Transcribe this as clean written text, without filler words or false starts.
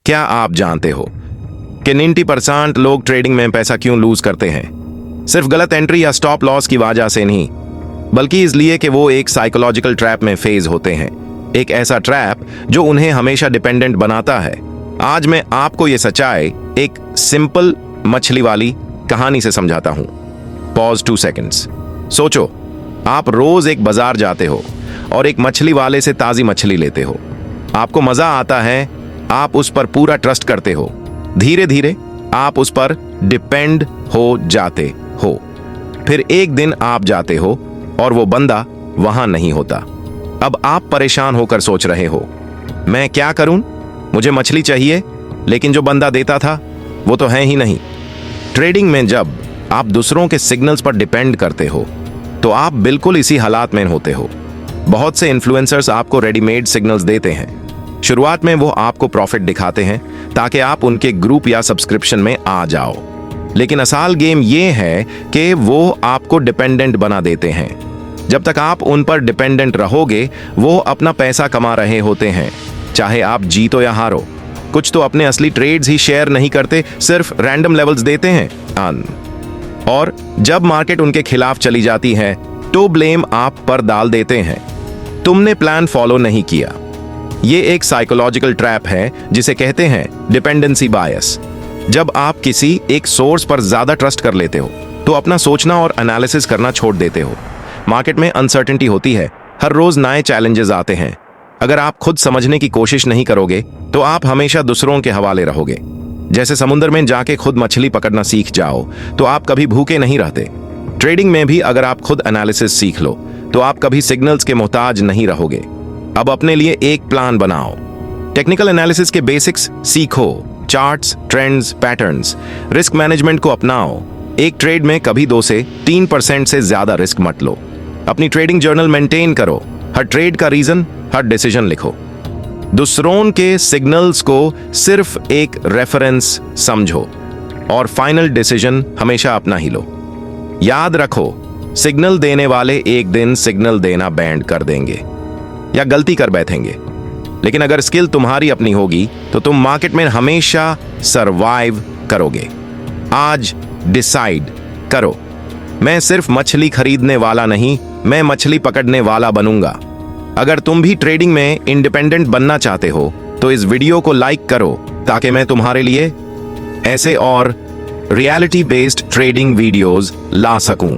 क्या आप जानते हो कि 90% लोग ट्रेडिंग में पैसा क्यों लूज करते हैं? सिर्फ गलत एंट्री या स्टॉप लॉस की वजह से नहीं, बल्कि इसलिए कि वो एक साइकोलॉजिकल ट्रैप में फेज होते हैं। एक ऐसा ट्रैप जो उन्हें हमेशा डिपेंडेंट बनाता है। आज मैं आपको ये सच्चाई एक सिंपल मछली वाली कहानी से समझाता हूं। Pause 2 seconds. सोचो, आप रोज एक बाजार जाते हो और एक मछली वाले से ताजी मछली लेते हो। आपको मजा आता है, आप उस पर पूरा ट्रस्ट करते हो। धीरे धीरे आप उस पर डिपेंड हो जाते हो। फिर एक दिन आप जाते हो और वो बंदा वहां नहीं होता। अब आप परेशान होकर सोच रहे हो, मैं क्या करूं? मुझे मछली चाहिए, लेकिन जो बंदा देता था वो तो है ही नहीं। ट्रेडिंग में जब आप दूसरों के सिग्नल्स पर डिपेंड करते हो तो आप बिल्कुल इसी हालात में होते हो। बहुत से इन्फ्लुएंसर्स आपको रेडीमेड सिग्नल्स देते हैं। शुरुआत में वो आपको प्रॉफिट दिखाते हैं ताकि आप उनके ग्रुप या सब्सक्रिप्शन में आ जाओ, लेकिन असल गेम ये है कि वो आपको डिपेंडेंट बना देते हैं। जब तक आप उन पर डिपेंडेंट रहोगे, वो अपना पैसा कमा रहे होते हैं, चाहे आप जीतो या हारो। कुछ तो अपने असली ट्रेड्स ही शेयर नहीं करते, सिर्फ रैंडम लेवल्स देते हैं। और जब मार्केट उनके खिलाफ चली जाती है तो ब्लेम आप पर डाल देते हैं, तुमने प्लान फॉलो नहीं किया। ये एक साइकोलॉजिकल ट्रैप है जिसे कहते हैं डिपेंडेंसी बायस। जब आप किसी एक सोर्स पर ज्यादा ट्रस्ट कर लेते हो तो अपना सोचना और एनालिसिस करना छोड़ देते हो। मार्केट में अनसर्टेनिटी होती है, हर रोज नए चैलेंजेस आते हैं। अगर आप खुद समझने की कोशिश नहीं करोगे तो आप हमेशा दूसरों के हवाले रहोगे। जैसे समुद्र में जाके खुद मछली पकड़ना सीख जाओ तो आप कभी भूखे नहीं रहते। ट्रेडिंग में भी अगर आप खुद एनालिसिस सीख लो तो आप कभी सिग्नल्स के मोहताज नहीं रहोगे। अब अपने लिए एक प्लान बनाओ। टेक्निकल एनालिसिस के बेसिक्स सीखो, charts, trends, patterns. Risk management को अपनाओ। एक ट्रेड में कभी 2 से 3% से ज्यादा रिस्क मत लो। अपनी ट्रेडिंग जर्नल मेंटेन करो। हर ट्रेड का रीजन, हर डिसीजन लिखो। दूसरों के सिग्नल्स को सिर्फ एक रेफरेंस समझो और फाइनल डिसीजन हमेशा अपना ही लो। याद रखो, सिग्नल देने वाले एक दिन सिग्नल देना बैंड कर देंगे या गलती कर बैठेंगे, लेकिन अगर स्किल तुम्हारी अपनी होगी तो तुम मार्केट में हमेशा सरवाइव करोगे। आज डिसाइड करो, मैं सिर्फ मछली खरीदने वाला नहीं, मैं मछली पकड़ने वाला बनूंगा। अगर तुम भी ट्रेडिंग में इंडिपेंडेंट बनना चाहते हो तो इस वीडियो को लाइक करो ताकि मैं तुम्हारे लिए ऐसे और रियलिटी बेस्ड ट्रेडिंग वीडियोस ला सकूं।